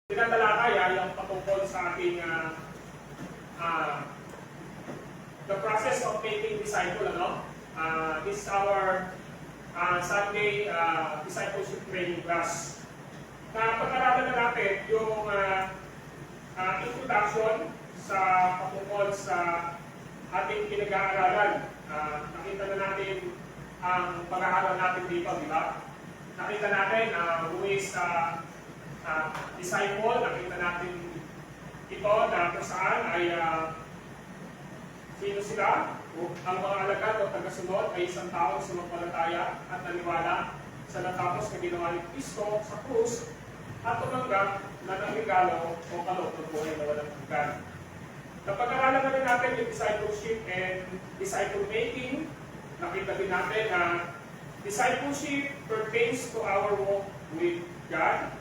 Tinatalakay yung patungkol sa ating the process of making disciple. This is our Sunday discipleship training class. Pag-aralan na natin yung introduction sa patungkol sa ating pinag-aaralan. Nakita na natin ang pag-aaral natin dito, di ba? Nakita natin who is disciple, nakita natin ito na kung saan ay sino sila. Ang mga alagad o tagasunod ay isang taong sumampalataya at naniwala sa natapos na ginawa ni Kristo sa krus at tumanggap na ng regalo o kaloob ng buhay na walang hanggan. Napag-aralan na rin natin yung discipleship and disciple making. Nakita din natin na discipleship pertains to our walk with God.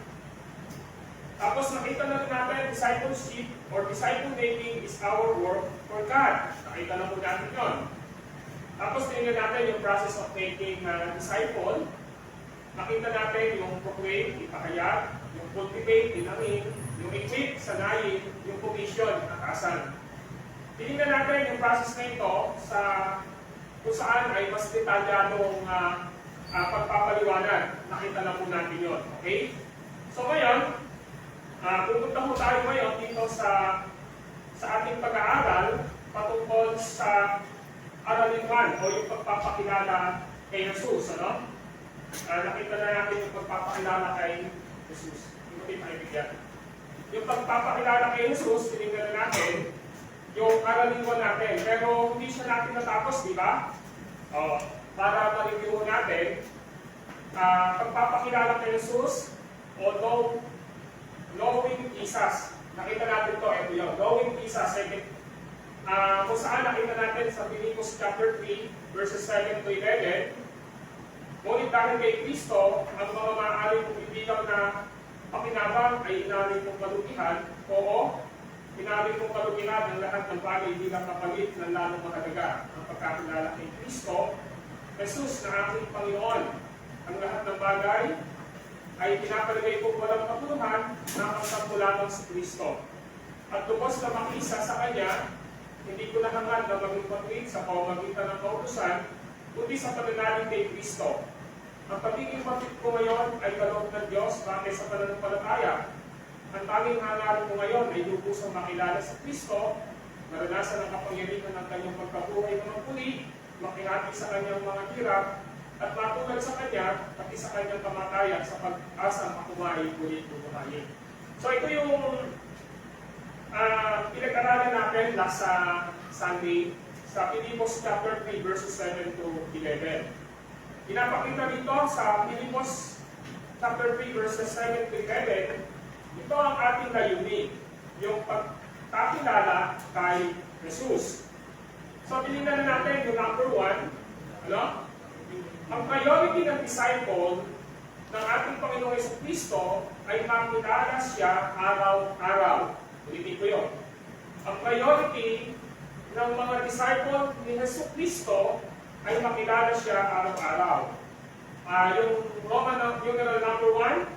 Tapos nakita na rin natin, discipleship or disciple making is our work for God. Nakita na po natin yun. Tapos tingnan natin yung process of making disciple. Nakita natin yung proclaim, ipahayag, yung cultivate, inamin, yung equip, sanayin, yung commission, atasan. Tingnan natin yung process na ito sa kung saan ay mas detalyadong pagpapaliwanag. Nakita na po natin yun. Okay? So ngayon, pupunta po tayo ngayon dito sa ating pag-aaral patungkol sa aralin 1 o yung pagpapakilala kay Jesus. Nakita na natin yung pagpapakilala kay Jesus. Yung pagpapakilala kay Jesus, tinignan na natin yung aralin 1 natin. Pero hindi siya natin natapos, di ba? Para ma-review natin, pagpapakilala kay Jesus o knowing Jesus. Nakita natin ito, ito yun. Knowing Jesus, kung saan nakita natin sa Philippians chapter 3, verses 7 to 11, ngunit dahil kay Kristo, ang mga maaaring kong ibigang na pakinabang ay inamin kong kalutihan, oo, inamin kong kalutihan ng lahat ng bagay bilang kapalit ng lalong mahalaga. Ang pagkakilala kay Kristo, Jesus na aking Panginoon, ang lahat ng bagay ay pinapalagay kong walang katuluhan na ang lamang sa Kristo. At lubos na makisa sa Kanya, hindi ko nahangad na maging patuwid sa pamamagitan ng kautusan, kundi sa pananalig kay Kristo. Ang pagiging patuwid ko ngayon ay kaloob ng Diyos batay sa pananampalataya. Ang tanging hangarin ko ngayon ay lubusang makilala sa Kristo, maranasan ang kapangyarihan ng Kanyang pagkabuhay ng muli, makihati sa Kanyang mga hirap, at matulad sa Kanya, pati sa Kanyang kamatayan sa pag-asang makumain ulit bubuhayin. So ito yung pinag-aralan natin last Sunday sa Philippians chapter 3 verses 7 to 11. Pinapakita dito sa Philippians chapter 3 verses 7 to 11, ito ang ating layunin, yung pagkakilala kay Jesus. So tinignan na natin yung number 1, ang priority ng disciple ng ating Panginoong Jesucristo ay makilala siya araw-araw. Ulitin ko yun. Ang priority ng mga disciple ni Jesucristo ay makilala siya araw-araw. Yung Roman numeral number 1,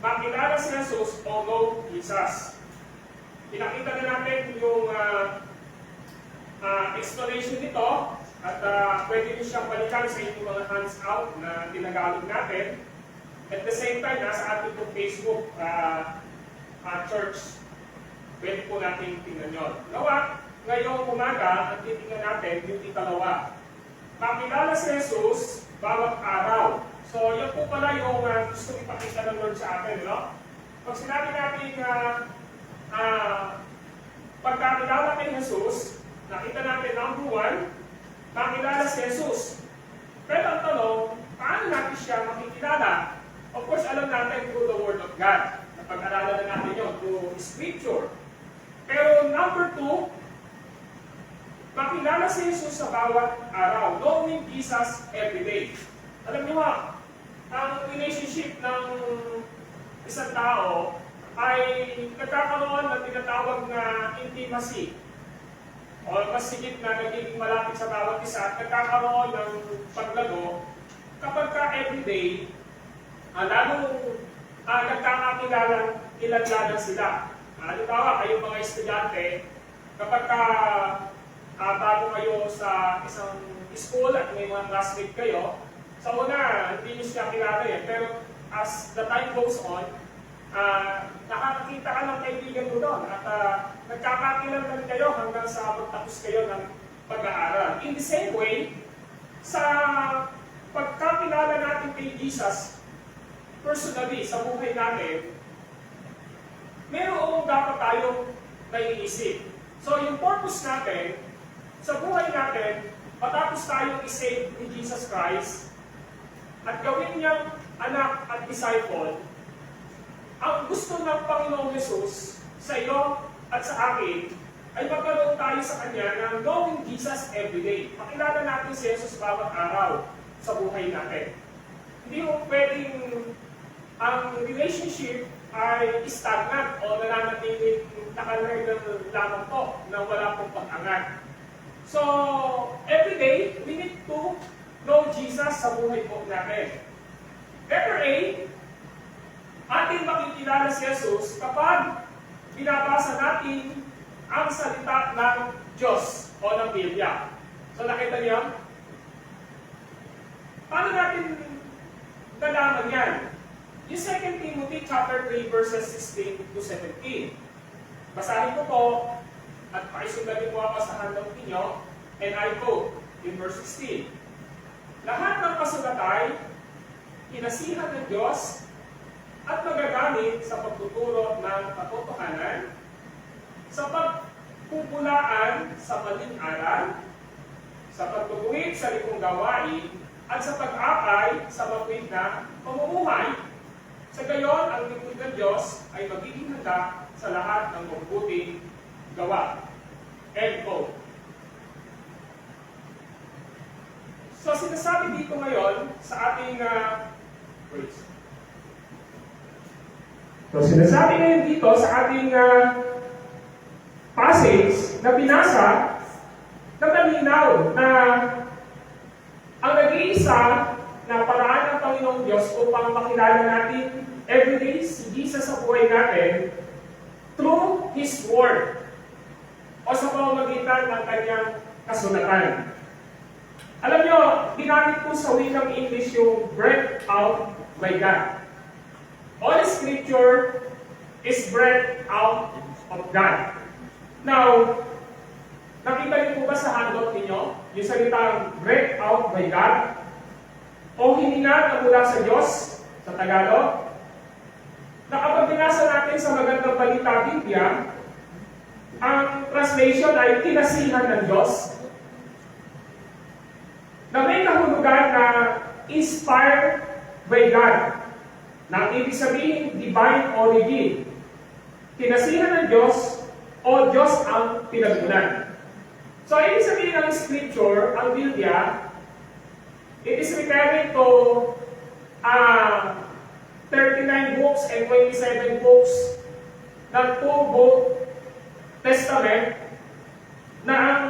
makilala si Jesus o know Jesus. Pinakita na natin yung explanation nito. At pwede nyo siyang balikan sa inyong mga hands-out na tinagalog natin. At the same time, nasa ating pong Facebook church, pwede po natin tingnan yun. Ngayong umaga, ang titingnan natin yung ikalawa. Makilala si Jesus bawat araw. So, yun po pala yung gusto ipakita ng Lord sa atin. Pag sinabi natin pagkakilala kay Jesus, nakita natin number 1, makilala si Jesus. Pero ang tanong, paano natin siya makikilala? Of course, alam natin through the Word of God. Napag-aralan na natin yun through Scripture. Pero number 2, makilala si Jesus sa bawat araw. Knowing Jesus every day. Alam niyo ba, ang relationship ng isang tao ay nagkakaroon ng tinatawag na intimacy. O mas sigit na nagiging malapit sa bawat isa at nagkakaroon ng paglago kapag ka everyday, lalong nagkakakilala iladladan sila. Halimbawa, kayong mga estudyante, kapag bago kayo sa isang school at may mga classmate kayo, sa una, hindi nyo siya kilala yan. Pero as the time goes on, nakakakita ka ng kaibigan mo doon at nagkakakilanlan kayo hanggang sa magtapos kayo ng pag-aaral. In the same way, sa pagkakilala natin kay Jesus, personally, sa buhay natin, meron dapat tayong naiisip. So, yung purpose natin, sa buhay natin, matapos tayong isave ni Jesus Christ, at gawin niyang anak at disciple, ang gusto ng Panginoong Jesus sa iyo at sa akin, ay magkaroon tayo sa Kanya ng knowing Jesus everyday. Pakilala natin si Jesus bawat araw sa buhay natin. Hindi mo pwedeng ang relationship ay stagnant o nananatiling nakalargan lamang po na wala pong pag-angat. So, every day, we need to know Jesus sa buhay po natin. Letter A, ating makikilala si Jesus kapag binabasa natin ang salita ng Diyos o ng Biblia. So, nakita niyo? Paano natin nalaman yan? Yung 2 Timothy chapter 3 verses 16 to 17. Basahin ko po at pakisundan po ako sa handout ninyo, and I quote in verse 16. Lahat ng pasulat ay inasihan ng Diyos at magagamit sa pagtuturo ng katotohanan, sa pagpupulaan sa maling aral, sa pagtutuwid sa likong gawain, at sa pag-akay sa matuwid na pamumuhay. Sa gayon, ang lingkod ng Diyos ay magiging handa sa lahat ng mabubuting gawa. End quote. So, sinasabi dito ngayon sa ating sinasabi ngayon dito sa ating passage na binasa na malinaw na ang nag-iisa na paraan ng Panginoong Diyos upang makilala natin everyday si Jesus sa buhay natin through His Word o sa pamamagitan ng Kanyang kasulatan. Alam nyo, ginamit po sa wikang English yung breathed out by God. All Scripture is breathed out of God. Now, nakita niyo po ba sa handout ninyo yung salitang breathed out by God? O hininga na mula sa Diyos, sa Tagalog? Na kapag binasa natin sa Magandang Balita Biblia, ang translation ay kinasihan ng Diyos, na may kahulugan na inspired by God, na ibig sabihin divine origin. Kinasihan ng Diyos o Diyos ang pinagmulan. So, ibig sabihin ng Scripture, ang Biblia, it is referring to 39 books and 27 books ng two-book testament na ang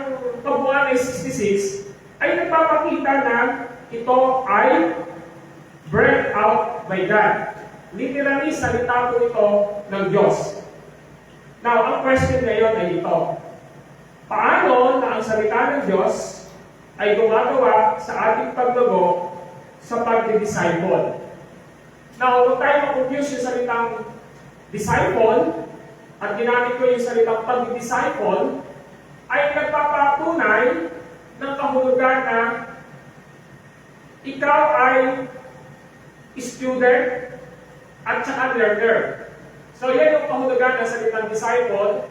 kabuuan ay 66 ay nagpapakita na ito ay breathed out by God. Literally, salita po ito ng Diyos. Now, ang question ngayon ay ito. Paano na ang salita ng Diyos ay gumagawa sa ating paglago sa pag-disciple? Now, huwag tayo mag-confuse yung salitang disciple at ginamit ko yung salitang pag-disciple ay nagpapatunay ng kahulugan na ikaw ay student at saka learner. So, yan yung kahulugan ng salitang disciple,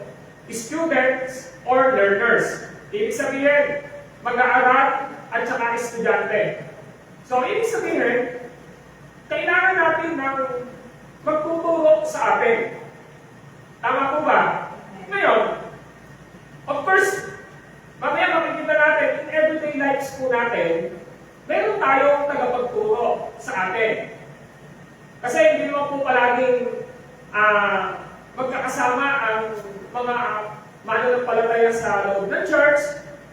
students or learners. Ibig sabihin, mag-aaral at saka estudyante. So, ibig sabihin, kailangan natin ng magtuturo sa atin. Tama po ba? Ngayon, of course, mamaya makikita natin, in everyday lives po natin, meron tayong tagapagturo sa atin. Kasi hindi naman po palaging magkakasama ang mga mananampalataya sa loob ng church,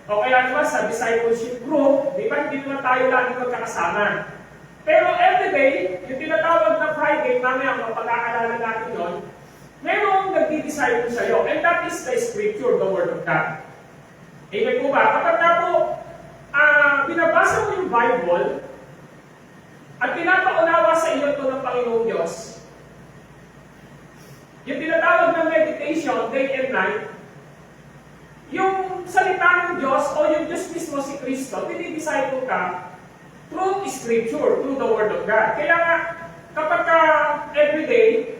o kaya naman sa discipleship group, di ba? Hindi naman tayo laging magkakasama. Pero everyday, yung tinatawag na Friday, mamaya mapag-aalala natin yun, merong nagdi-disciple sa'yo. And that is the Scripture, the Word of God. Amen po ba? Kapag na po, binabasa mo yung Bible, at pinapaunawa sa iyo ito ng Panginoong Diyos, yung tinatawag ng meditation, day and night, yung salita ng Diyos o yung Diyos mismo si Kristo, dinidisciple ka through Scripture, through the Word of God. Kaya nga, kapag everyday,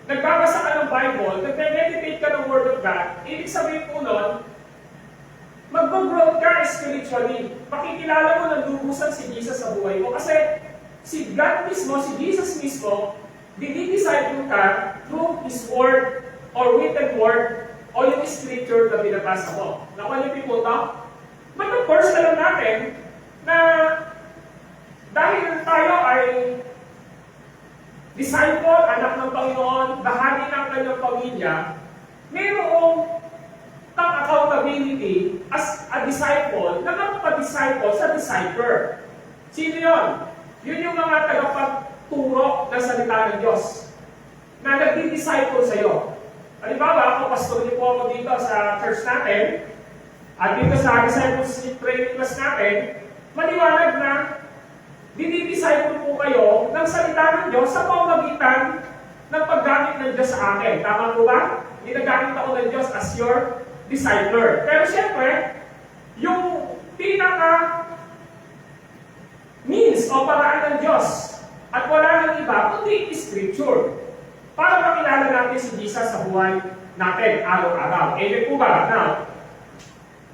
nagbabasa ka ng Bible, nagme-meditate ka ng Word of God, ibig sabihin po nun, mag-grow ka spiritually. Pakikilala mo ng lubusan si Jesus sa buhay mo. Kasi si God mismo, si Jesus mismo, dinidisciple ka through His Word or written Word o yung Scripture na binabasa mo. Nakuha po ito? But of course, alam natin na dahil tayo ay disciple, anak ng Panginoon, bahagi ng kanyang pamilya, mayroong accountability as a disciple na magpa-disciple sa discipler. Sino yun? Yun yung mga tagapagturo ng salita ng Diyos na nagdi-disciple sa iyo. Halimbawa, ako, pastor niyo po ako dito sa church natin at dito sa discipleship training class natin, maliwanag na dinidisciple po kayo ng salita ng Diyos sa pamamagitan ng paggamit ng Diyos sa akin. Tama po ba? Ginagamit ako ng Diyos as your discipler. Pero siyempre, yung pinaka means o paraan ng Diyos at wala nang iba, kundi Scripture. Para makilala natin si Jesus sa buhay natin araw-araw. Amen po ba? Now,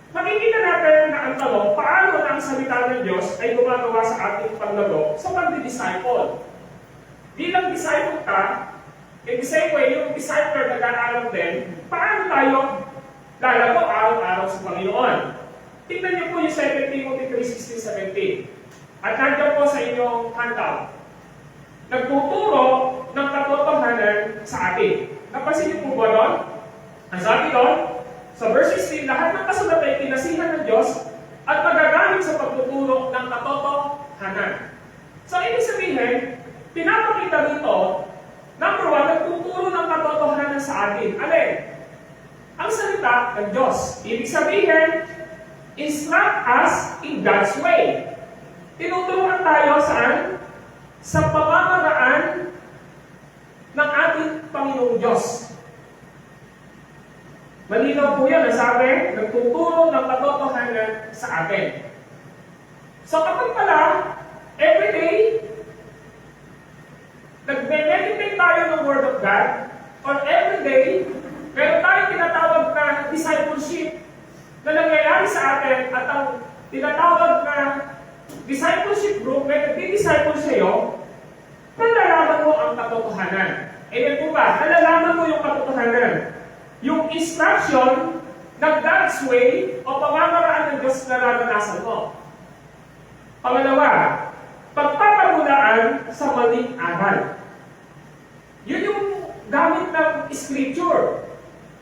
makikita natin na ang tanong, paano na ang salita ng Diyos ay gumagawa sa ating paglago sa pagdi-disciple. Bilang disciple ka, in the same way, yung discipler nag-aaral din, paano tayo lalago araw-araw sa Panginoon? Tingnan niyo po yung 2 Timothy 3:16-17. At nandiyan po sa inyong handout. Nagtuturo ng katotohanan sa atin. Napansin niyo po ba doon? Ang sabi doon, sa verse 16, lahat ng kasalat ay pinasihan ng Diyos at magagamit sa pagtuturo ng katotohanan. So, ibig sabihin, pinapakita dito, number 1, nagtuturo ng katotohanan sa atin. Alin? Ang salita ng Diyos. Ibig sabihin, instruct us in God's way. Tinuturuan tayo saan? Sa pamamaraan ng ating Panginoong Diyos. Malinaw po yan, sabi, nagtuturo ng katotohanan sa atin. So kapag pala, everyday, nagme-meditate tayo ng Word of God, or everyday, meron tayong tinatawag na discipleship na nangyayari sa atin at ang tinatawag na discipleship group na nagdi-disciple sa iyo, nalalaman mo ang katotohanan. Amen po ba? Nalalaman mo yung katotohanan. Yung instruction ng God's way o pamamaraan ng Diyos na naranasan mo. Pangalawa, pagpapagulaan sa maling aral. Yun yung gamit ng Scripture.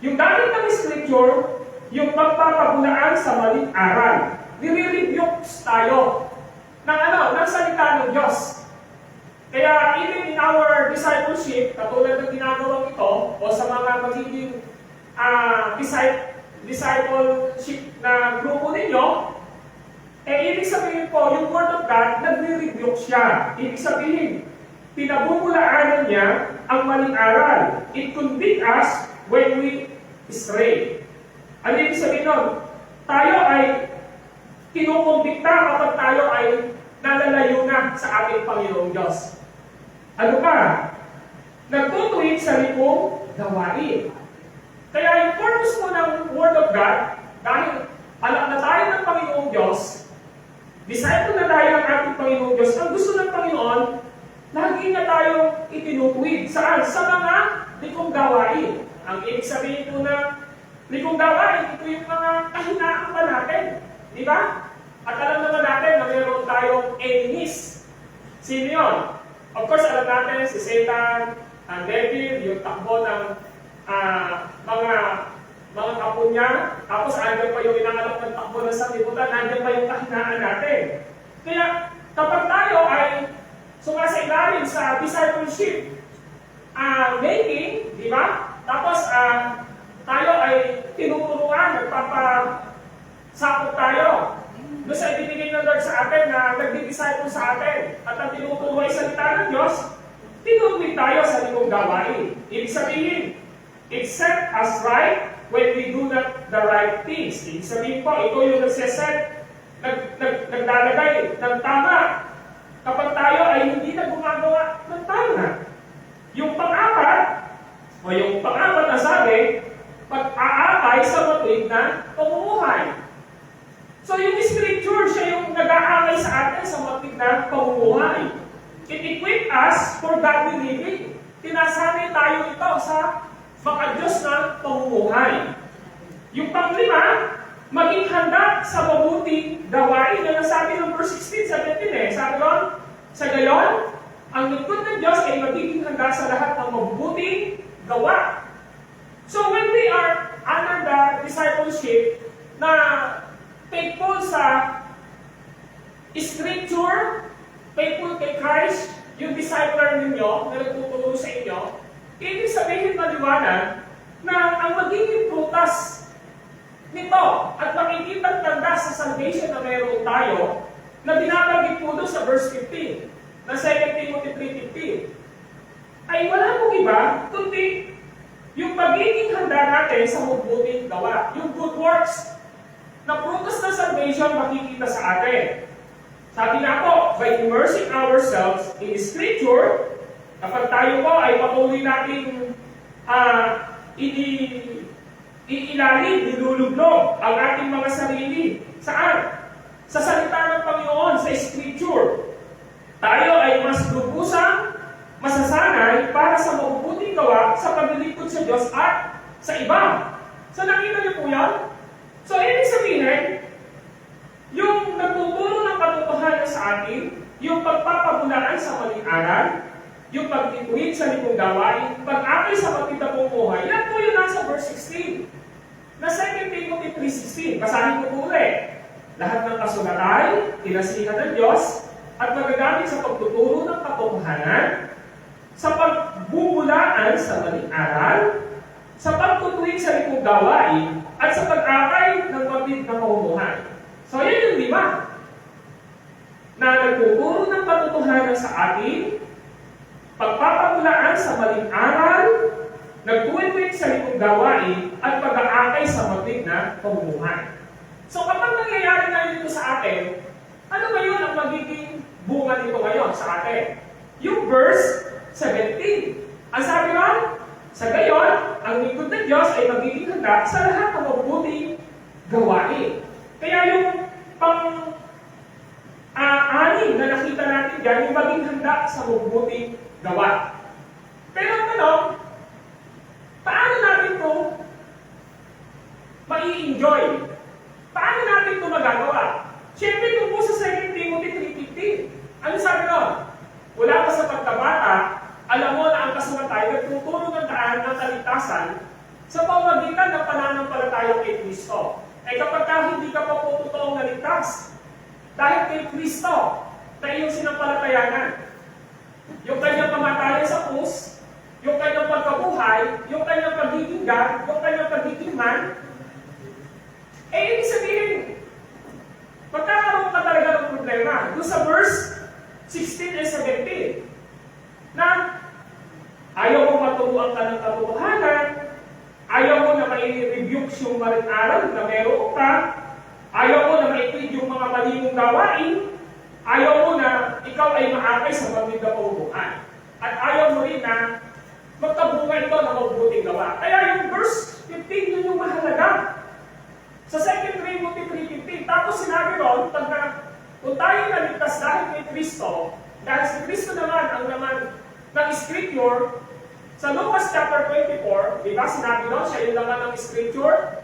Yung gamit ng Scripture, yung pagpapagulaan sa maling aral. Nire-rebuke tayo ng salita ng Diyos. Kaya even in our discipleship, katulad ng ginagawa ito, o sa mga magiging discipleship na grupo ninyo, ibig sabihin po, yung Word of God, nagre-rebuke siya. Ibig sabihin, pinabubulaanan niya ang maling aral. It convict us when we stray. Ano ibig sabihin nun? Tayo ay kinukumbikta kapag tayo ay nalalayo na sa ating Panginoong Diyos. Ano pa? Nagtutuwid sa likong gawain. Kaya yung purpose mo ng Word of God, dahil alam na tayo ng Panginoong Diyos, disciple na tayo ng ating Panginoong Diyos, ang gusto ng Panginoon, lagi na tayong itinutuwid. Saan? Sa mga likong gawain. Ang ibig sabihin po na likong gawain, ito yung mga kahinaan pa natin. Di ba? At alam naman natin na mayroon tayong enemies. Sino yun? Of course, alam natin si Satan, ang devil, yung takbo ng mga kapo niya. Tapos andyan pa yung inangalap ng takbo ng sanlibutan, andyan pa yung kahinaan natin. Kaya kapag tayo ay sumasailalim sa discipleship making, di ba? Tapos, tayo ay tinuturuan, nagpapasakot tayo. Doon sa ibinigay ng Lord sa atin na nagdi-disciple sa atin. At ang tinuturo ay salita ng Diyos, tinutuloy tayo sa limong gawain. Ibig sabihin, it set us right when we do not the right things. Ibig sabihin po, ito yung nagseset, naglalagay ng tama kapag tayo ay hindi na gumagawa ng tama. Yung pang-apat na sabi, pag-aakay sa matuwid na pamumuhay. So yung scripture, siya yung nag-aakay sa atin sa matuwid na pamumuhay. It equipped us for godly living. Tinasanay tayo ito sa maka-Diyos na pamumuhay. Yung pang-lima, maging handa sa mabuting gawain. Yan ang sabi ng verse 16, 17 Sabi doon, sa gayon, ang lingkod ng Diyos ay magiging handa sa lahat ng mabuting gawa. So when we are under the discipleship na faithful sa Scripture, faithful kay Christ, yung discipler ninyo na nagtuturo sa inyo, ibig sabihin maliwanag na ang magiging prutas nito at makikitang tanda sa salvation na mayroon tayo na binabanggit po doon sa verse 15 na 2 Timothy 3:15 ay wala pong iba kundi yung pagiging handa natin sa mabuting gawa. Yung good works na prutas ng salvation makikita sa atin. Sabi nga po, by immersing ourselves in Scripture, kapag tayo po ay patuloy nating iilalim, nilulublog ang ating mga sarili. Saan? Sa salita ng Panginoon, sa Scripture. Tayo ay mas lubusang masasanay para sa mabubuting gawa sa paglilingkod sa Diyos at sa iba. So nakita niyo po yan? So ibig sabihin, yung nagtuturo ng katotohanan sa atin, yung pagpapabulaan sa maling aral, yung pagtituwid sa limong gawain, pag-akay sa magtitapong buhay, yan po yung nasa verse 16. Na 2 Timothy 3:16. Basahin ko po ulit. Lahat ng kasulatan, tinasihan ng Diyos, at magagamit sa pagtuturo ng katotohanan, sa pagbubulaan sa maling aral, sa pagtutuwid sa limong gawain, at sa pag-akay ng mabit na pamumuhay. So, yan yung 5 na nagtuturo ng katotohanan sa atin, pagpapabulaan sa maling aral, nagtuwid sa limong gawain, at pag-aakay sa mabit na pamumuhay. So, kapag nangyayari na ito sa atin, ano ba yun ang magiging bunga nito ngayon sa atin? Yung verse 17. Ang sabi nun, sa gayon, ang lingkod ng Diyos ay magiging handa sa lahat ng mabuting gawain. Kaya yung pang-anim na nakita natin dyan, yung maging handa sa mabuting gawa. Pero ang tanong, paano natin ito mai-enjoy? Paano natin ito magagawa? Siyempre, kung po sa 2 Timothy 3:15, ano sabi nun? Wala pa sa pagkabata, alam mo na ang kasulatan nagtuturo ng daan ng kaligtasan sa pamamagitan ng pananampalataya kay Kristo. Kapag hindi ka pa po totoong naligtas, dahil kay Kristo na iyong sinampalatayanan, yung kanyang kamatayan sa krus, yung kanyang pagkabuhay, yung kanyang pagiging God, yung kanyang pagiging man, ibig sabihin, magkakaroon ka talaga ng problema. Doon sa verse 16 and 17, na ayaw mo maturuan ka ng katotohanan, ayaw mo na mai-rebuke yung maling aral na meron ka, ayaw mo na mai-tweet yung mga malimong gawain, ayaw mo na ikaw ay maakay sa mabit na pamumuhay. At ayaw mo rin na magkabunga ito na mabuting gawa. Kaya yung verse 15 yun yung mahalaga. Sa 2 Timothy 3:15, tapos sinabi ron, kung tayo naligtas dahil kay Kristo, dahil si Kristo naman ang naman ng Scripture, sa Lucas chapter 24, di ba sinabi doon, siya yung laman ng Scripture?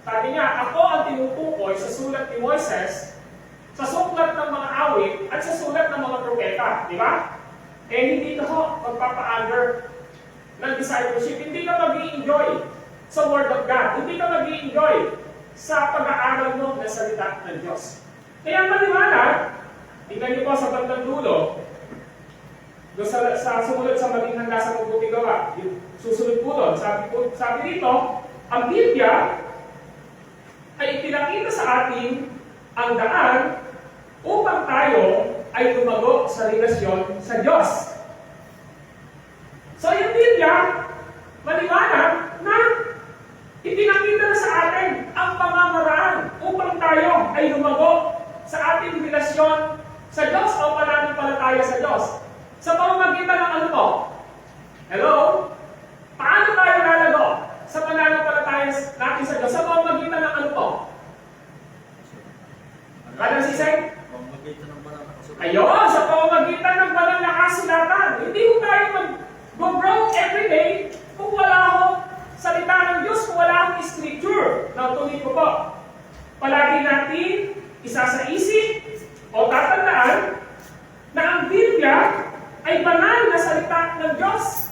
Sabi niya, ako ang tinutukoy sa sulat ni Moises, sa sulat ng mga awit, at sa sulat ng mga propeta, di ba? Hindi ka magpapa-under ng discipleship, hindi ka mag-i-enjoy sa Word of God, hindi ka mag-i-enjoy sa pag-aaral mo ng salita ng Diyos. Kaya maliwanag, tingnan niyo po sa bandang dulo, sa sumunod sa maging handa sa mabuting gawa, yung Susunod po doon, sabi dito, ang Biblia ay ipinakita sa atin ang daan upang tayo ay lumago sa relasyon sa Diyos. So yung Biblia, maliwanag na ipinakita na sa atin ang pamamaraan upang tayo ay lumago sa ating relasyon sa Diyos o pananampalataya sa Diyos. Sa pamamagitan ng ano po? Hello? Paano tayo lalago sa pananampalataya natin sa Diyos? Sa pamamagitan ng ano po? Anong sisay? Ayun, sa pamamagitan ng banal na kasulatan. Hindi ko tayo mag-broke every day kung wala ho salita ng Diyos, kung wala akong scripture. Nautuloy ko po. Palagi natin isa sa isip o tatandaan na ang Biblia ay banal na salita ng Diyos.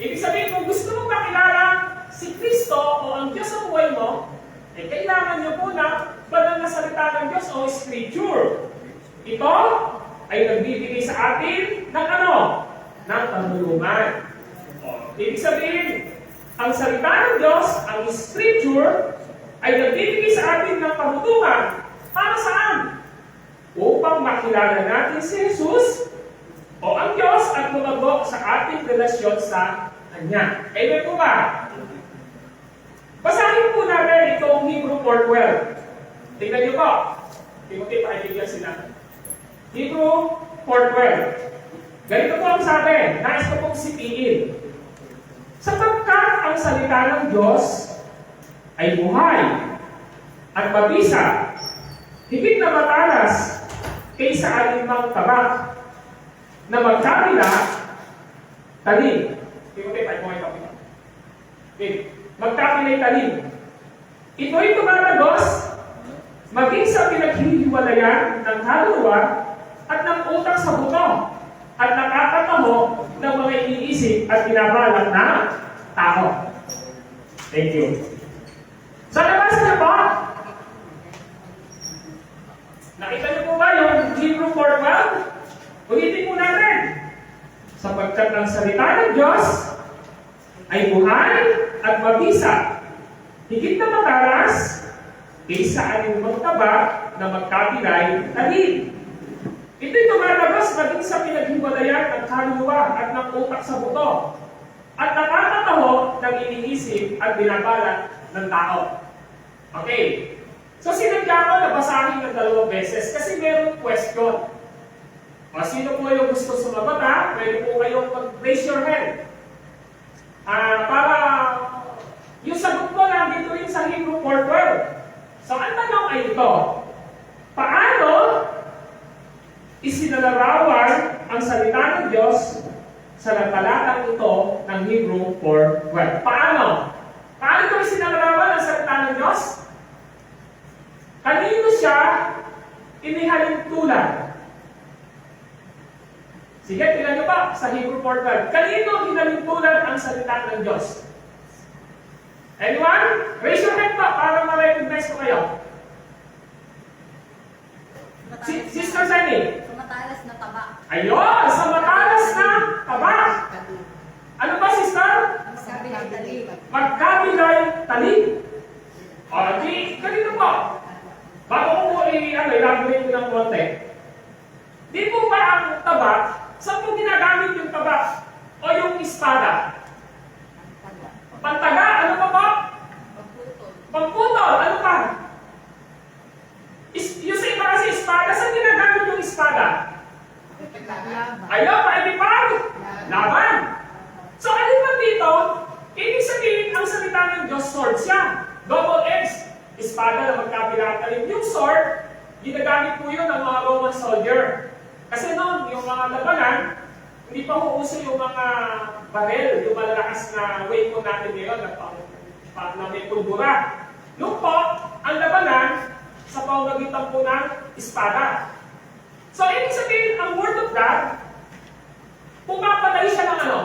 Ibig sabihin, kung gusto mong makilala si Kristo o ang Diyos sa buhay mo, eh kailangan niyo po na banal na salita ng Diyos o scripture. Ito ay nagbibigay sa atin ng ano? Ng kamulungan. Ibig sabihin, ang salita ng Diyos, ang scripture, ay nagbibigay sa atin ng kamulungan. Para saan? Upang makilala natin si Jesus o ang Diyos at lumago sa ating relasyon sa Kanya. Amen po ba? Basahin po natin itong Hebrew 4:12. Tingnan niyo po. Timothy, pakibigyan sila. Hebrew 4:12. Ganito po ang sabi. Nais ko pong sipiin. Sapagkat ang salita ng Diyos ay buhay at mabisa, higit na matalas kaysa alinmang tabak na magkabila talim. Timothy, pakibigyan ito. Okay. Magkapilay talim. Ito'y tumatagos maging sa pinaghihiwalayan ng kaluluwa at ng utak sa buto at nakakataho ng mga iniisip at binabalak na tao. Thank you. Sa labas niyo po, nakita niyo po ba yung Hebrew 4:12? Ulitin po natin. Sapagkat ang salita ng Diyos ay buhay at mabisa, higit na matalas kaysa anumang tabak na magkapilay talim. Ito'y tumatagos maging sa pinaghiwalayan ng kaluluwa at ng utak sa buto at nakakataho ng iniisip at binabalak ng tao. Okay. So sinadya ko na basahin ng 2 beses kasi meron question. O sino po yung gusto sumagot ha? Pwede po kayong mag-raise your hand. Para yung sagot ko nandito rin sa Hebrew 4:12. So, ang tanong ay ito, paano isinalarawan ang salita ng Diyos sa talatang ito ng Hebrew 4:12? Paano? Paano ito isinalarawan ang salita ng Diyos? Kanino siya inihalin tulad? Sige, tingnan niyo pa sa Hebrew 4:12. Kanino hinalintulad ang salita ng Diyos? Anyone? Raise your hand pa para ma-recognize ko kayo. Sister Sunny. Sa matalas na taba. Ayun! Sa matalas na taba. Ano ba, sister? Magkabilay talim. Magkabilay talim. O, kanino po? Bago ko po elaborate ko ng konti. Di po ba ang tabak, saan po ginagamit yung tabak? O yung espada? Pantaga, ano pa po? Pagputol, ano pa? Yung sa iba kasi espada, saan ginagamit yung espada? Ayaw, paipipag! Laban! So, alin ba dito? Ibig sabihin, ang salita ng Diyos, sword siya. Double-edged. Espada na magkabilatalim. Yung sword, ginagamit po yun ng mga Roman soldier. Kasi noon, yung mga labanan, hindi pa uuso yung mga barel, yung malalakas na weapon natin ngayon na may pulbura. Noon po, ang labanan sa pamamagitan po ng espada. So, ibig sabihin, ang word of God, pumapatay siya ng ano?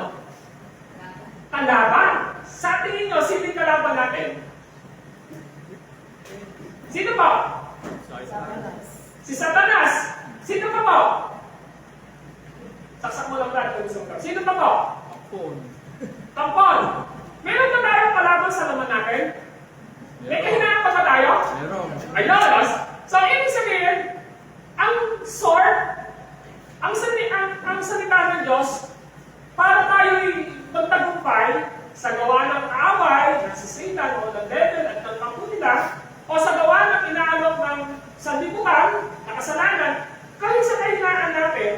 Kalaban. Sa tingin nyo, sino yung kalaban natin? Sino po? Si Satanas. Sino pa po? Saksak mo lang lahat kung gusto mo. Sino pa po? Tampon. Meron ba tayong kalaban sa laman natin? May kahinaan pa ba tayo? Meron. Ayun. So, ibig sabihin, ang sword, ang salita ng Diyos, para tayo'y magtagumpay sa gawa ng away, ng si Satan o ng devil at ng kapunila, o sa gawa ng inaalok ng sanlibutan, na kasalanan, kahit sa kahinaan natin,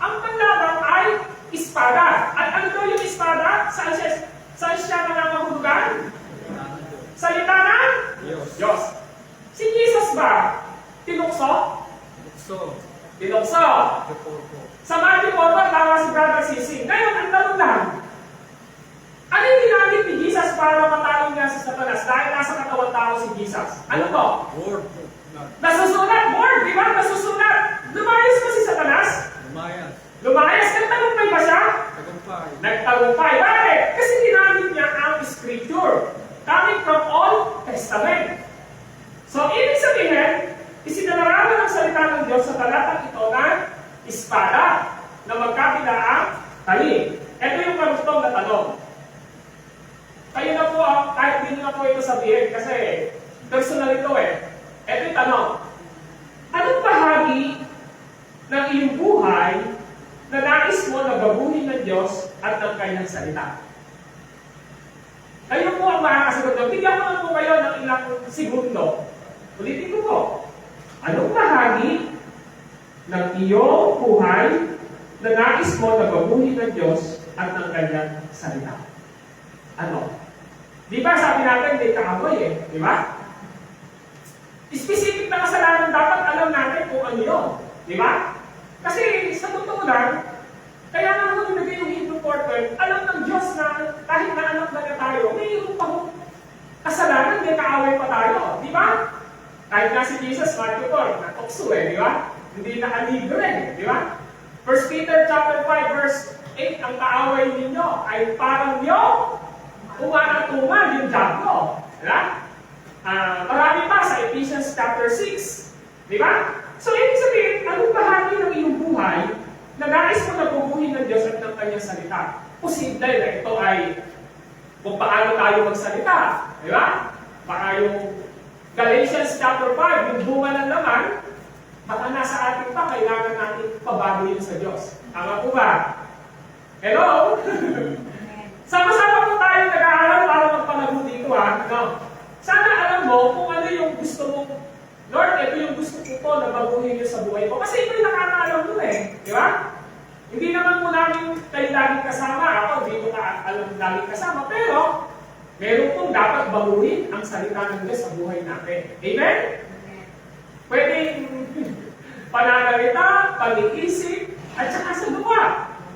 ang panlaban ay espada. At ano daw yung espada? Saan siya nangangahulugan? Salita ng Diyos. Si Jesus ba? Tinukso? Bukso. Tinukso. Kaporko. Sa Matthew 4, tawa si Brother Sising. Ngayon, ang tanong lang, ano yung ginamit ni Jesus para matalo niya sa Satanas dahil nasa katawan tao si Jesus? Ano to? Word. Nasusulat, word, di ba? Nasusulat. Lumayas ba si Satanas? Lumayas. Lumayas, nagtagumpay ba siya? Tagumpay. Nagtagumpay. Bakit? Kasi ginamit niya ang scripture coming from Old Testament. So, ibig sabihin, isinalarawan ng salita ng Diyos sa talatang ito na espada na magkabilaang talim. Ito yung karugtong na tanong. Kayo na po, kahit hindi na po ito sabihin kasi personal ito eh. Ito yung tanong. Anong bahagi ng iyong buhay na nais mo na baguhin ng Diyos at ng kanyang salita? Kayo po ang makakasagot doon. Bigyan ko lang po kayo ng ilang segundo. Ulitin ko po. Anong bahagi ng iyong buhay na nais mo na baguhin ng Diyos at ng kanyang salita? Ano? Di ba sabi natin, may kaaway eh. Di ba? Specific na kasalanan dapat alam natin kung ano yun. Di ba? Kasi sa totoo lang, kaya nga ako nilagay yung Hebrew 4:12, alam ng Diyos na kahit na anak na tayo, mayroon pa kong kasalanan, may kaaway pa tayo. Di ba? Kahit nga si Jesus, Matthew 4, natukso eh, di ba? Hindi na alibre, di ba? 1 Peter chapter 5 verse 8, ang kaaway ninyo ay parang yung umaatuma yung diablo. Di ba? Marami pa sa Ephesians chapter 6. Di ba? So, ibig sabihin, anong bahagi ng iyong buhay na nais mo na bubuhin ng Diyos at ng kanyang salita? Posible na ito ay kung paano tayo magsalita. Di ba? Baka yung Galatians chapter 5, yung bunga ng laman, baka nasa atin pa, kailangan natin pabaguhin sa Diyos. Tama po ba? Hello? Sama-sama po tayo nag-aaral para magpalago dito ha. No? Sana alam mo kung ano yung gusto mo. Lord, ito yung gusto ko po na baguhin niyo sa buhay ko. Kasi ito yung nakakaalam mo eh. Di ba? Hindi naman mo namin kayo laging kasama. Ako, dito ka alam laging kasama. Pero, meron pong dapat baguhin ang salita ng Diyos sa buhay natin. Amen? Pwedeng pananalita, pag-iisip, at saka sa gawa.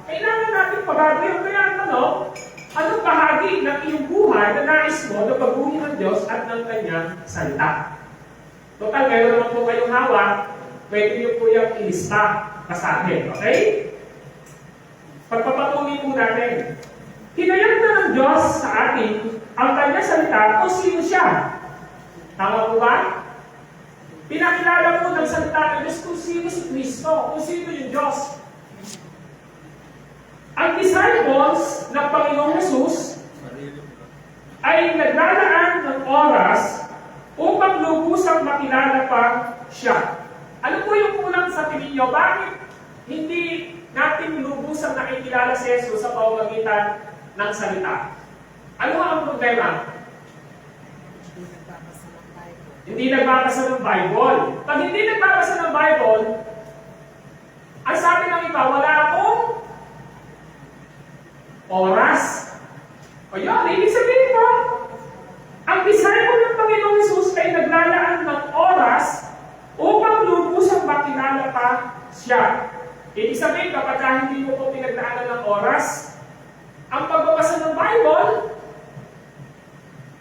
Kailangan natin pabaguhin. Kaya ang tanong, anong bahagi ng iyong buhay na nais mo na baguhin ng Diyos at ng kanyang salita? Total, meron naman po kayong hawak, pwede niyo po yung ilista, basahin, okay? Pagpapatuloy po natin. Hinayag na ng Diyos sa atin ang kanyang salita kung sino siya. Tama po ba? Pinakilala po ng salita ng Diyos kung sino si Kristo, kung sino yung Diyos. Ang disciples ng Panginoong Jesus ay naglalaan ng oras upang lubusang makilala pa siya. Ano po yung kulang sa tingin nyo? Bakit hindi natin lubusang nakikilala si Jesus sa pamamagitan ng salita? Ano ang problema? Hindi nagbabasa ng Bible. Pag hindi nagbabasa ng Bible, ang sabi ng iba, wala akong oras. O yun, ibig sabihin po, ang disciple ng Panginoong Jesus ay naglalaan ng oras upang lubusang makilala pa siya. Ibig sabihin, kapag hindi mo po pinaglaanan ng oras, ang pagbabasa ng Bible,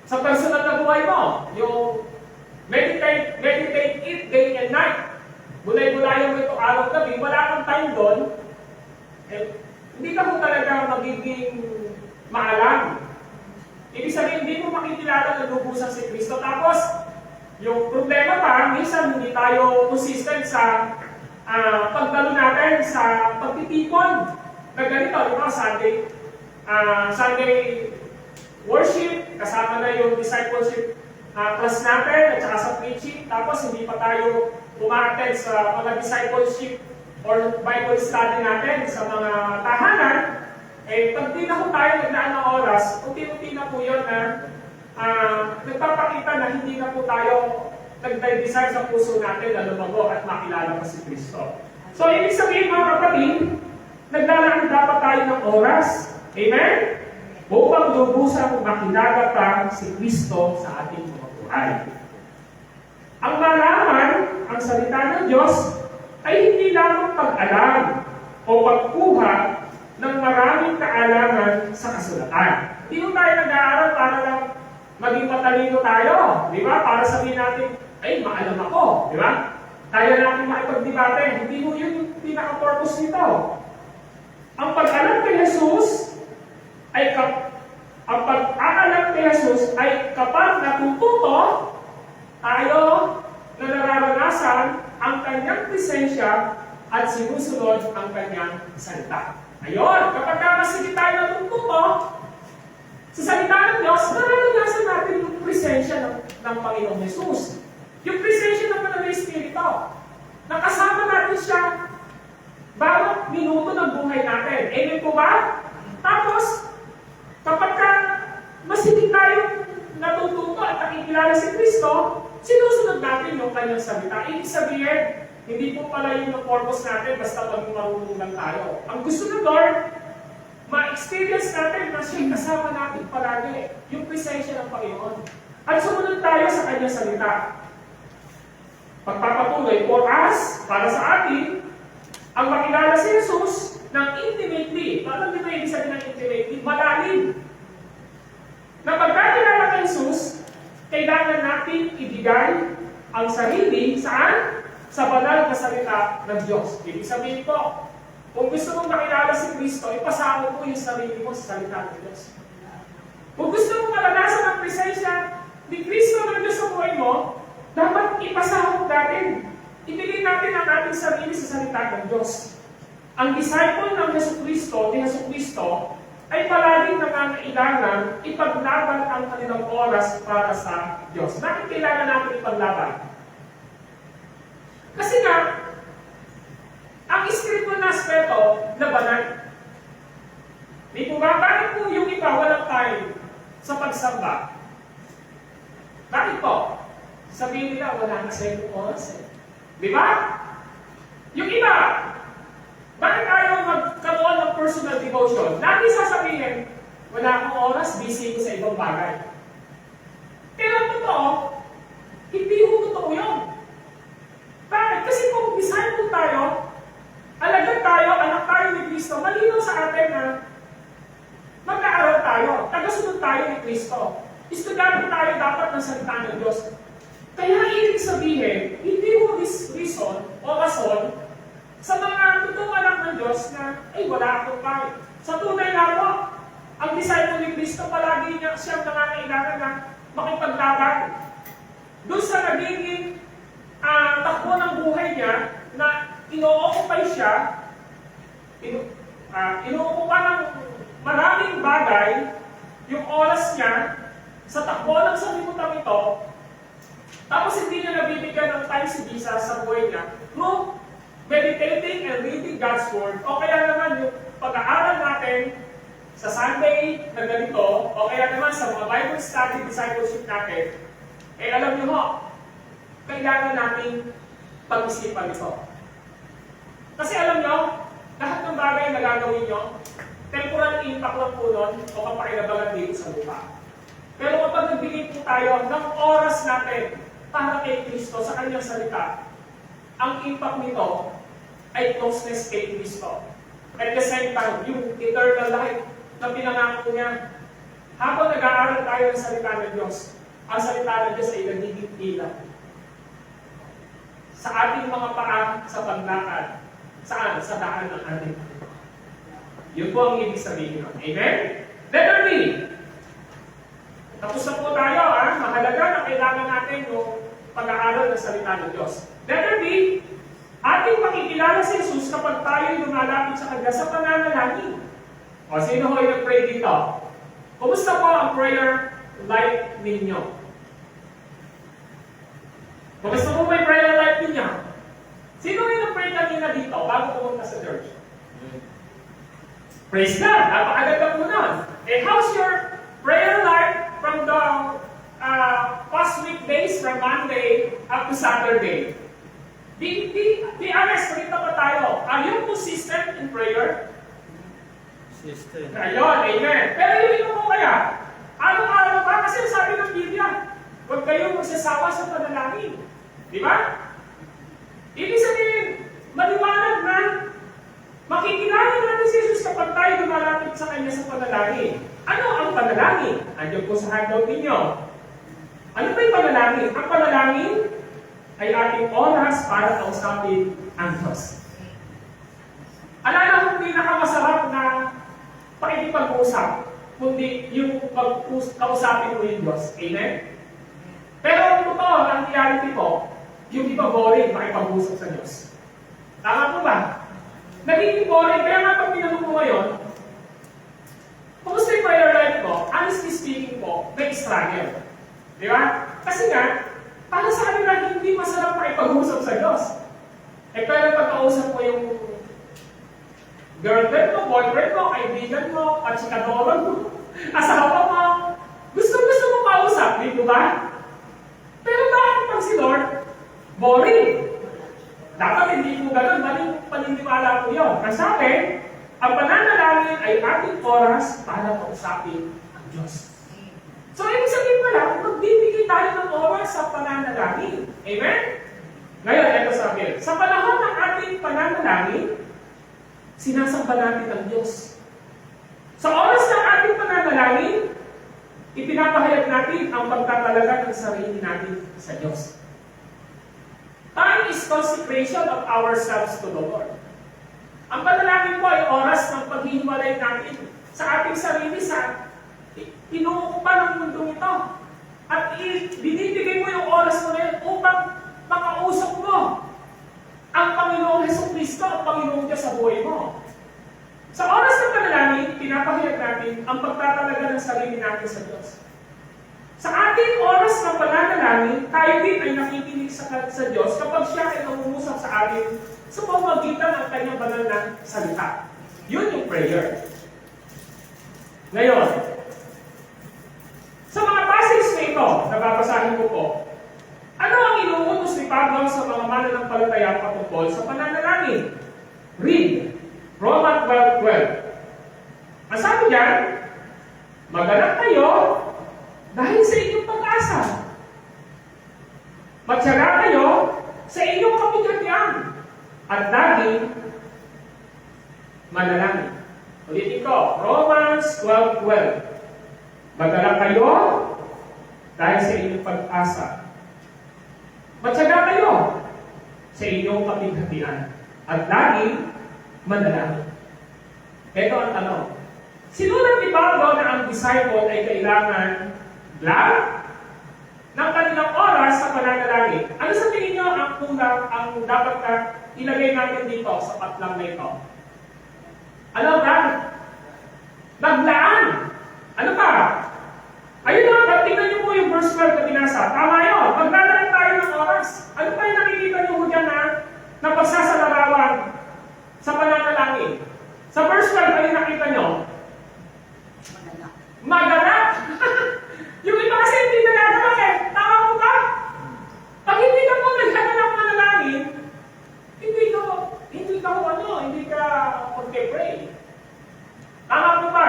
sa personal na buhay mo, yung meditate it day and night, bulay-bulayan mo ito araw-gabi, wala kang time doon, eh, hindi ka mo talaga magiging maalam. Ibig sabihin, hindi mo makikilala na lubusan si Kristo. Tapos, yung problema pa, minsan hindi tayo consistent sa pagdalo natin sa pagtitipon. Na ganito, di ba, Sunday, Sunday worship, kasama na yung discipleship class natin at saka sa preaching. Tapos hindi pa tayo umaattend sa mga discipleship or Bible study natin sa mga tahanan. Eh, pag di na po tayo naglaan ng oras, unti-unti na po yun na nagpapakita na hindi na po tayo nagde-desire sa puso natin na lumago at makilala pa si Kristo. So, ibig sabihin mga kapatid, naglalaan dapat tayo ng oras. Amen? Upang lubusang makilala pa si Kristo sa ating mga buhay. Ang malaman, ang salita ng Diyos, ay hindi lamang pag-alam o pagkuha ng maraming kaalaman sa kasulatan. Hindi mo tayo nag-aaral para lang maging matalino tayo. Di ba? Para sabihin natin, ay, maalam ako. Di ba? Kaya natin makipagdebate. Hindi mo yun yung pinaka-purpose nito. Ang pag-alam kay Jesus ay ang pag-aalam kay Jesus ay kapag natututo tayo na nararanasan ang kanyang presensya at sinusunod ang kanyang salita. Ayun, kapag kasi tayo natututo sa salita ng Diyos, nararanasan natin yung presensya ng Panginoong Jesus. Yung presensya ng Banal na Espiritu. Nakasama natin siya bawat minuto ng buhay natin. Amen po ba? Tapos, kapag mas hindi tayo natututo at nakikilala si Kristo, sinusunod natin yung kanyang salita. Ibig sabihin, hindi po pala yung purpose natin basta pag marunong lang tayo. Ang gusto ng Lord, ma-experience natin na siya kasama natin palagi. Yung presensya ng Panginoon. At sumunod tayo sa kanyang salita. Pagpapatuloy for us, para sa atin, ang makilala si Jesus ng intimately. Alam niyo ba ibig sabihin ng intimately? Malalim. Na pagkakilala kay Jesus, kailangan natin ibigay ang sarili saan? Sa banal na salita ng Diyos. Ibig sabihin po, kung gusto mong makilala si Kristo, ipasama mo yung sarili mo sa salita ng Diyos. Kung gusto mong maranasan ang presensya ni Kristo ng Diyos sa buhay mo, dapat ipasahod natin. Ibigay natin ang ating sarili sa salita ng Diyos. Ang disciple ng Jesucristo, ni Jesucristo, ay palaging nangangailangan ipaglaban ang kanilang oras para sa Diyos. Bakit kailangan natin ipaglaban? Kasi nga, ang espiritual na aspeto na banal. Di po ba? Bakit po yung iba walang time sa pagsamba? Bakit po? Sabihin nila, wala na sa iyong oras eh. Di ba? Yung iba, bakit ayaw magkaroon ng personal devotion? Lagi sasabihin, wala akong oras, busy ko sa ibang bagay. Pero totoo, hindi mo totoo yun. Bakit? Kasi kung disciple tayo, alagad tayo, anak tayo ni Kristo, malinaw sa atin na mag-aaral tayo, tagasunod tayo ni Kristo. Estudyante tayo dapat ng salita ng Diyos. Kaya ibig sabihin, hindi mo reason o rason sa mga totoong anak ng Diyos na, ay wala akong kahit. Sa tunay na po, ang disciple ni Kristo palagi niya siyang nangangailangan na makipaglaban. Doon sa nagiging takbo ng buhay niya na ino-occupy siya, ino-occupy ng maraming bagay yung oras niya sa takbo ng sanlibutan ito. Tapos hindi niya nabibigyan ng time si Jesus sa buhay niya through meditating and reading God's Word. O kaya naman yung pag-aaral natin sa Sunday na ganito, o kaya naman sa mga Bible study discipleship natin, eh alam niyo ho, kailangan nating pag-isipan ito. Kasi alam niyo, lahat ng bagay na gagawin niyo, temporal impact lang po nun o kapakinabangan dito sa lupa. Pero kapag nagbigay po tayo ng oras natin para kay Kristo sa kanyang salita, ang impact nito ay closeness kay Kristo. At the same time, yung eternal life na pinangako niya, habang nag-aaral tayo ng salita ng Diyos, ang salita ng Diyos ay nagiging ilaw sa ating mga paa sa paglakad. Saan? Sa daan ng ating. Yun po ang ibig sabihin. Amen? Letter B. Tapos na po tayo, mahalaga na kailangan natin yung pag-aaral ng salita ng Diyos. Letter B, ating makikilala si Jesus kapag tayo'y lumalapit sa Kanya sa pananalangin. O, sino ho yung nag-pray dito? Kumusta po ang prayer life ninyo? Kumusta po ba yung prayer life ninyo? Sino yung nag-pray kanina dito bago pumunta sa church? Praise God! Napakaganda po nun. Eh, how's your prayer life from the past weekdays, from Monday up to Saturday? Be honest, magkita pa tayo. Are you consistent in prayer? System. Ayun, amen. Pero yun mo kaya, araw-araw ba? Kasi sabi ng Biblia, huwag kayong magsasawa sa panalangin. Di ba? Ibig sabihin, maliwanag na makikilala natin si Jesus kapag tayo lumalapit sa Kanya sa panalangin. Ano ang panalangin? Andiyan po sa handout ninyo. Ano ba yung panalangin? Ang panalangin ay ating oras para kausapin ang Diyos. Alala kong pinakamasarap na pakikipag-usap, kundi yung kausapin mo yung Diyos. Amen? Pero ang totoo, ang reality po, yung iba boring makipag-usap sa Diyos. Tama po ba? Nagiging boring, kaya nga pag pinanong mo ngayon, kumusta yung prayer life ko? Honestly speaking po, may struggle. Di ba? Kasi nga, para sa kanila, hindi masarap makipag-usap sa Diyos. Eh, pero pagkausap mo yung girlfriend mo, boyfriend mo, kaibigan mo, at sikadora mo, asawa mo, gusto mo kausap, di ba? Pero bakit pag si Lord, boring? Dapat hindi po ganun, maling paniniwala po yun. Ang sabi, ang pananalangin ay ating oras para kausapin ang Diyos. So, ibig sabihin pala, magbibigay tayo ng oras sa pananalangin. Amen? Ngayon, ito sabi, sa panahon ng ating pananalangin, sinasamba natin ang Diyos. Sa oras ng ating pananalangin, ipinapahayag natin ang pagtatalaga ng sarili natin sa Diyos. Time is consecration of ourselves to the Lord. Ang panalangin po ay oras ng paghihiwalay natin sa ating sarili sa inuukupan ng mundong ito. At binibigay mo yung oras mo na yun upang makausap mo ang Panginoong Jesucristo, ang Panginoong Diyos sa buhay mo. Sa oras ng panalangin, pinapahayag natin ang pagtatalaga ng sarili natin sa Diyos. Sa ating oras ng pananalangin, tayo din ay nakikinig sa Diyos kapag siya ay nangungusap sa atin sa pamamagitan ng kanyang banal na salita. Yun yung prayer. Ngayon, sa mga passage na ito, nababasahin ko po, ano ang inuutos ni Pablo sa mga mananampalataya patungkol sa pananalangin? Read Romans 12:12. Ang sabi diyan, maganap kayo dahil sa inyong pag-asa. Magtiyaga kayo sa inyong kapighatian at laging manalangin. Ulitin ko, Romans 12:12. Magtiyaga kayo dahil sa inyong pag-asa. Magtiyaga kayo sa inyong kapighatian at laging manalangin. Ito ang tanong. Sinulat ni Pablo na ang disciple ay kailangan lang ng kanilang oras sa pananalangin. Ano sa tingin nyo ang kulang, ang dapat na ilagay natin dito sa patlang na ito? Ano ba? Maglaan. Ano pa? Ayun na, tingnan nyo po yung verse 12 na binasa. Tama yun. Maglalaan tayo ng oras. Ano pa yung nakikita nyo po dyan na pagsasalarawan sa pananalangin? Sa verse 12, ano yung nakita nyo? Maganap. Yung iba kasi hindi nagaganap eh. Tama po ba? Pag hindi ka po naghaganap manalangin, hindi ka pag-pray. Tama po ba?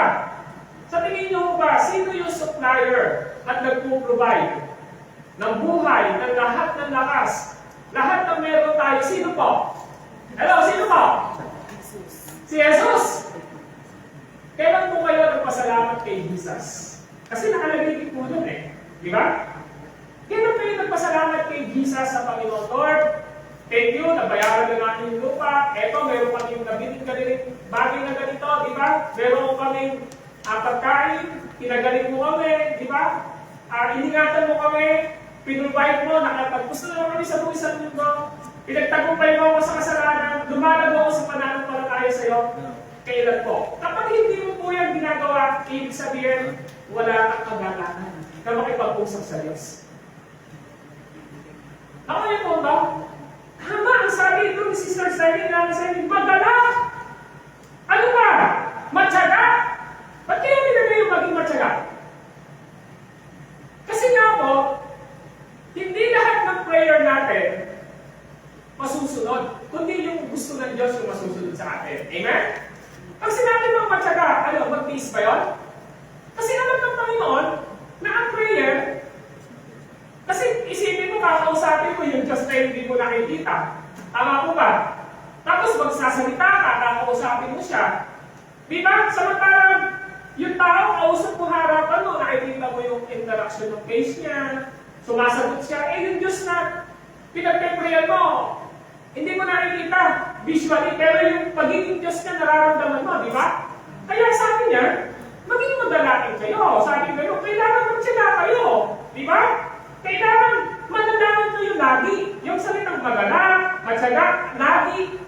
Sa tingin nyo ba, sino yung supplier at nagpo-provide ng buhay, ng lahat ng lakas, lahat ng meron tayo? Sino po? Hello, sino po? Si Jesus. Kailan po kayo nagpasalamat kay Jesus? Kasi nakalagay po doon eh. Di ba? Kailan kayo nagpasalamat kay Jesus sa Panginoon? Lord, thank you, nabayaran na natin yung lupa. Eto, meron kami nabitin ka rin bagay na ganito, di ba? Meron kami pagkain, pinagaling mo kami, di ba? Iningatan mo kami, pinrovide mo, nakatagpos na kami sa buhay sa mundo. Pinagtagumpay mo ako sa kasalanan, lumalago ako sa pananampalataya sa iyo. Kailan po? Kapag hindi mo po yung ginagawa, ibig sabihin, wala kang kagalakan na makipag-usap sa Diyos. Ako niyo po ba? Tama ang sabi ito ni Sister Stanley na sa inyo, magalak! Ano ba? Matyaga? Ba't kaya nilagay yung maging matyaga? Kasi nga po, hindi lahat ng prayer natin masusunod, kundi yung gusto ng Diyos yung masusunod sa atin. Amen? Pag sinabi mong matyaga, ano, mag-peace ba yun? Kasi alam ng Panginoon na ang prayer, kasi isipin mo, kakausapin mo yung Diyos na hindi mo nakikita. Tama po ba? Tapos magsasalita ka, kakausapin mo siya. Di ba? Samantalang, yung tao, kausap mo harapan mo, nakikita mo yung interaction ng face niya, sumasagot siya, yung Diyos na pinagpe-prayer mo, hindi mo nakikita visually, pero yung pagiging Diyos na nararamdaman mo, di ba? Kaya sabi niya, maging madalakin kayo. Sabi kayo, kailangan magtsyaga kayo. Di ba? Kailangan manalangin kayo lagi. Yung salitang magala, matyaga, lagi.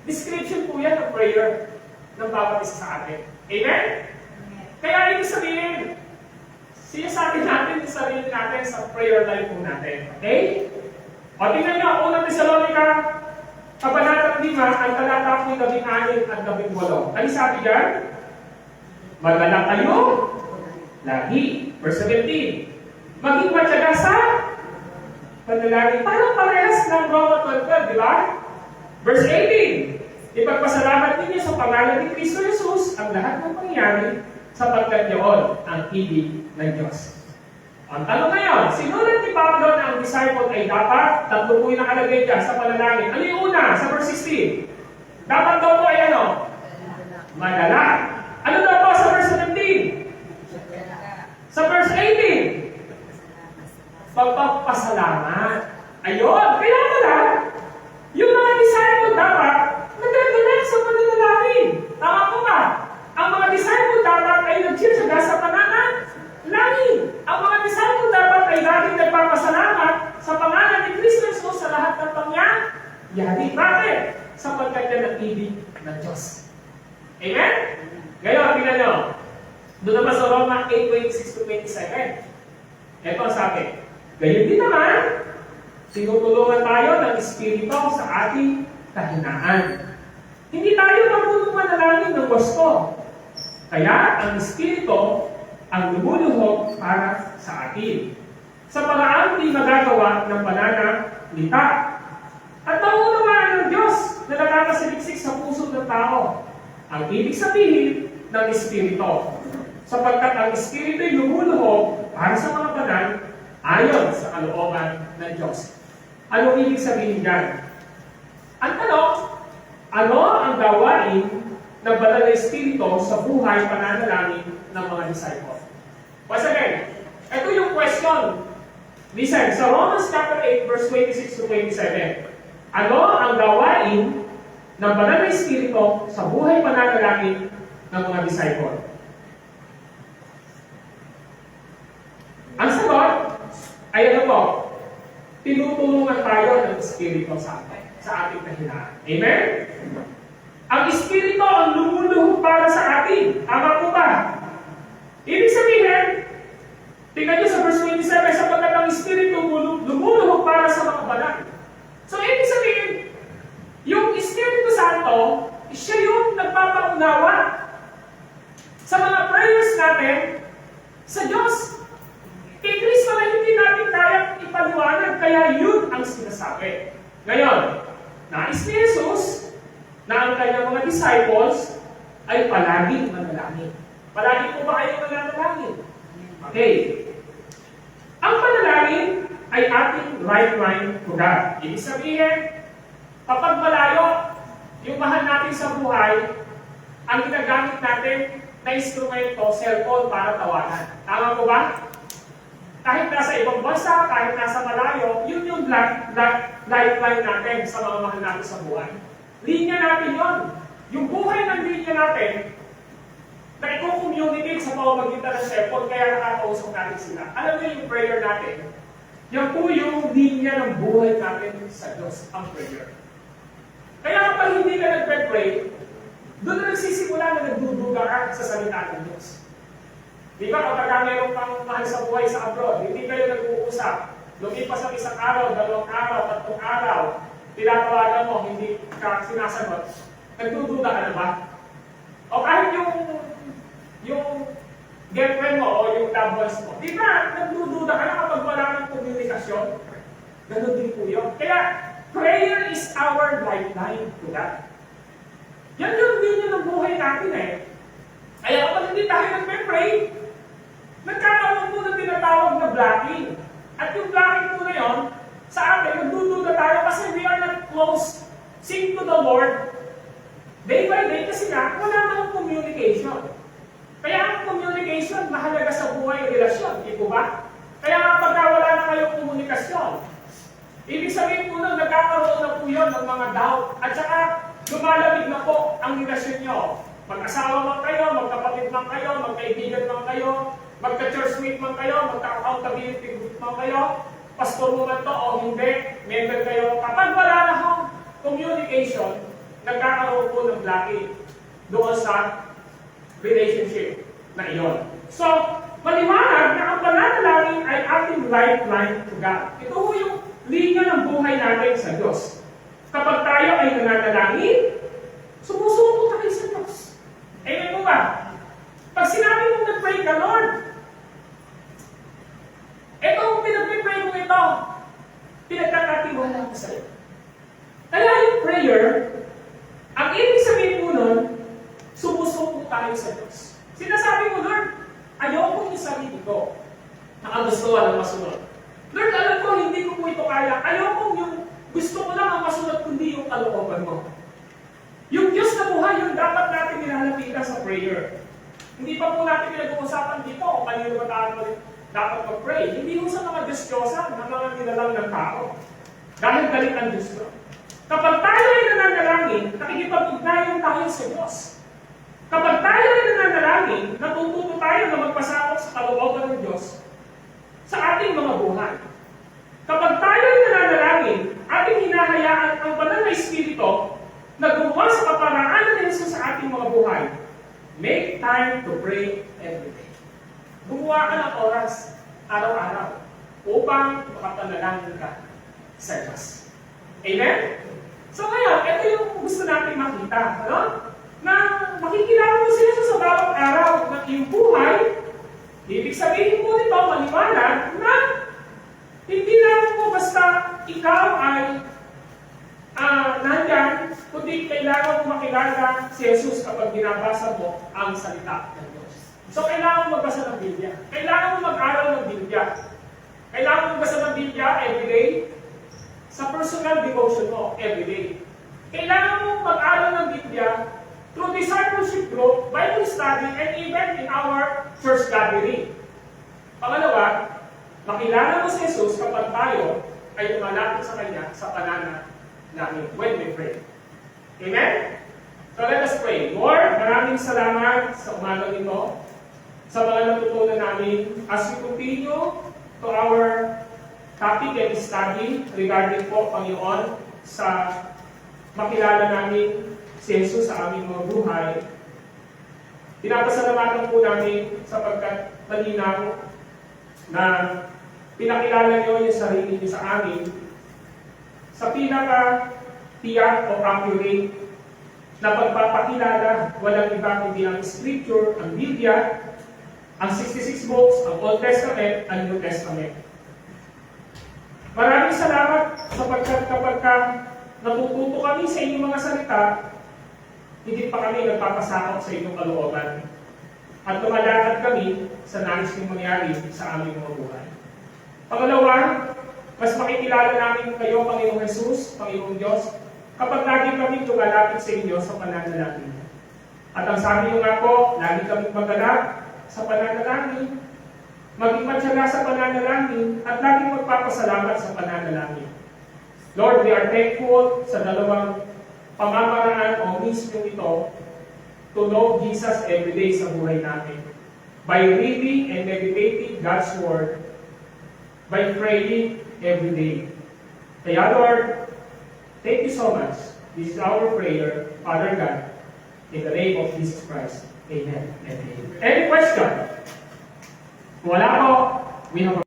Description po yan ng prayer ng bawat isa sa atin. Amen? Kaya ibig sabihin, sinasabi natin yung sarili natin sa prayer life po natin. Okay? O tingnan nyo, unang Thessalonica, Kabanata 5, ang talata po 16 at 18. Ano sabi dyan? Magala kayo lagi. Verse 17. Maging matyaga sa panalangin. Parang parehas ng Roma 12, di ba? Verse 18. Ipagpasalamat ninyo sa pangalan ni Kristo Jesus ang lahat ng pangyari sapagkat yaon ang ibig ng Diyos. Ang tanong ngayon, sinulat ni Pablo na ang disciple ay dapat, tatlo po yung nakalagay dyan sa panalangin. Ano yung una? Sa verse 16. Dapat daw po ay ano? Madala. Ano daw po sa verse 17? Sa verse 18? Pagpapasalamat. Ayun, kaya pala, yung mga disciple dapat, nagdadala sa pananalangin. Tama po ba? Ang mga disciple dapat ay nagtsitsaga sa pananalangin. Ang mga disciple dapat ay laging nagpapasalamat sa pangalan ni Kristo Jesus sa lahat ng pangyayari. Bakit? Sapagkat yan ang ibig ng Diyos. Amen? Ngayon, tingnan nyo. Doon naman sa Roma 8:26-27. Ito ang sabi. Gayon din naman, tinutulungan tayo ng Espiritu sa ating kahinaan. Hindi tayo marunong manalangin ng gusto. Kaya ang Espiritu ang lumuluhog para sa atin. Sa paraang di magagawa ng pananalita. At nauunawaan ng Diyos na nakakasaliksik sa puso ng tao. Ang ibig sabihin ng Espiritu. Sapagkat ang Espiritu ay lumuluhog para sa mga banal ayon sa kalooban ng Diyos. Ano ibig sabihin dyan? Ang tanong, ano ang gawain ng banal na Espiritu sa buhay pananalangin ng mga disciple? Once again, ito yung question. Listen, sa Romans chapter 8, verse 26-27. Ano ang gawain ng banal na Espiritu sa buhay pananalangin ng mga disciple? Ang sagot ay ano po? Tinutulungan tayo ng Espiritu sa ating kahinaan. Amen? Ang Espiritu ang lumuluhog para sa atin. Tama po ba? Ibig sabihin, tingnan nyo sa verse 27, sapagkat ang Espiritu lumuluhog para sa mga banal. So, ibig sabihin, yung Espiritu Santo, siya yung nagpapaunawa sa mga prayers natin sa Diyos. Kay Kristo na hindi natin kayang ipaliwanag, kaya yun ang sinasabi. Ngayon, nais ni Jesus na ang kanyang mga disciples ay palaging manalangin. Palagi po ba kayong mananalangin? Okay. Ang panalangin ay ating right mind to God. Ibig sabihin, kapag malayo yung mahal natin sa buhay, ang ginagamit natin na instrumento, cellphone para tawanan. Tama po ba? Kahit nasa ibang bansa, kahit nasa malayo, yun yung lifeline natin sa mga mahal natin sa buhay. Linya natin yun. Yung buhay ng linya natin, na i-communicate sa pamamagitan ng cellphone, kaya nakakausap natin sila. Alam niyo yung prayer natin? Yan po yung linya ng buhay natin sa Diyos, ang prayer. Kaya kapag hindi ka nagpe-pray, Doon na nagsisimula na nagdududa ka sa salita ng Diyos. Di ba kapag meron kang mahal sa buhay sa abroad, hindi kayo nag-uusap, lumipas ang isang araw, 2 araw, 3 araw, tinatawagan mo, hindi ka sinasagot, nagdududa ka na ba? O kahit yung girlfriend mo o yung loved ones mo, di ba nagdududa ka na kapag wala ng komunikasyon? Ganun din po yun. Kaya, prayer is our lifeline to God. Yan yung linya ng buhay natin eh. Kaya kapag hindi tayo nagpe-pray, nagkakaroon po ng tinatawag na blocking. At yung blocking po na yun, sa atin, nagdududa tayo kasi we are not close to the Lord day by day kasi nga, wala nang communication. Kaya ang communication, mahalaga sa buhay relasyon, di po ba? Kaya kapag wala na kayong komunikasyon, ibig sabihin po nun, nagkakaroon na po yun ng mga doubt. At saka, lumalamig na po ang relasyon nyo. Mag-asawa man kayo, magkapatid man kayo, magkaibigan man kayo, magka-churchmate man kayo, magka-accountability group man kayo, pastor mo man to o hindi, member kayo. Kapag wala na hong communication, nagkakaroon po ng blocking doon sa relationship na iyon. So, maliwanag na ang pananalangin ay ating lifeline to God. Ito po yung linya ng buhay natin sa Diyos. Kapag tayo ay nananalangin, sumusuko tayo sa Diyos. Amen po ba? Pag sinabi mong nag-pray ka, Lord, itong pinag-pray mo ito, pinagkakatiwala ko sa iyo. Kaya yung prayer, ang ibig sabihin po nun, sumusuko tayo sa Diyos. Sinasabi mo, Lord, ayoko yung sarili ko. Nakagustuhan ang masunod. Lord, alam ko, hindi ko po ito kaya. Ayoko yung gusto ko lang ang masunod, kundi yung kalooban mo. Yung Diyos na buhay, yung dapat natin nilalapitan sa prayer. Hindi pa po natin pinag-uusapan dito kung kanino ba tayo dapat mag-pray. Hindi po sa mga Diyos-Diyosan, na mga nilalang ng tao. Dahil galit ang Diyos ko. Kapag tayo ay nananalangin, nakikipag-ugnayan tayo sa Diyos. Kapag tayo ay nananalangin, natututo tayo na magpasakop sa kalooban ng Diyos sa ating mga buhay. Kapag tayo ay nananalangin, ating hinahayaan ang banal na Espiritu na gumawa sa kaparaanan ng Jesus sa ating mga buhay. Make time to pray every day. Gumawa ka ng oras, araw-araw, upang makapanalangin ka sa Diyos. Amen? So ngayon, ito yung gusto natin makita. Ano? Na makikilala mo sila sa bawat araw ng iyong buhay. Ibig sabihin po nito, maliwanag na hindi lang po basta ikaw ay nandyan, kundi kailangan mo makilala si Jesus kapag binabasa mo ang salita ng Diyos. So kailangan mo magbasa ng Biblia. Kailangan mo mag-aral ng Biblia. Kailangan mo magbasa ng Biblia everyday sa personal devotion mo everyday. Kailangan mo mag-aral ng Biblia through discipleship group, Bible study, and even in our church gathering. Pangalawa, makilala mo si Jesus kapag tayo ay lumalapit sa Kanya sa pananalangin when we pray. Amen? So let us pray. Lord, maraming salamat sa umagang ito, sa mga natutunan namin as we continue to our topic and study regarding po, Panginoon, sa makilala namin si Jesus sa aming mga buhay. Pinapasalamatan po namin sapagkat malinaw na pinakilala niyo yung sarili niyo sa amin sa pinaka-tiyak o accurate na pagpapakilala, walang iba kundi ang Scripture, ang Biblia, ang 66 books, ang Old Testament, ang New Testament. Maraming salamat sapagkat kapag natututo kami sa inyong mga salita, hindi pa kami nagpapasakop sa inyong kalooban. At lumalakad kami sa nais ng mangyari sa aming mga buhay. Pangalawa, mas makikilala namin kayo, Panginoong Jesus, Panginoong Diyos, kapag lagi kami lumalapit sa inyo sa pananalangin. At ang sabi nyo nga po, lagi kami magalak sa pananalangin, maging matyaga sa pananalangin, at laging magpapasalamat sa pananalangin. Lord, we are thankful sa dalawang pamamaraan o means nyo ito to know Jesus every day sa buhay natin. By reading and meditating God's Word, by praying every day. Kaya Lord, thank you so much. This is our prayer, Father God. In the name of Jesus Christ. Amen and amen. Any question? Kung wala po, we have a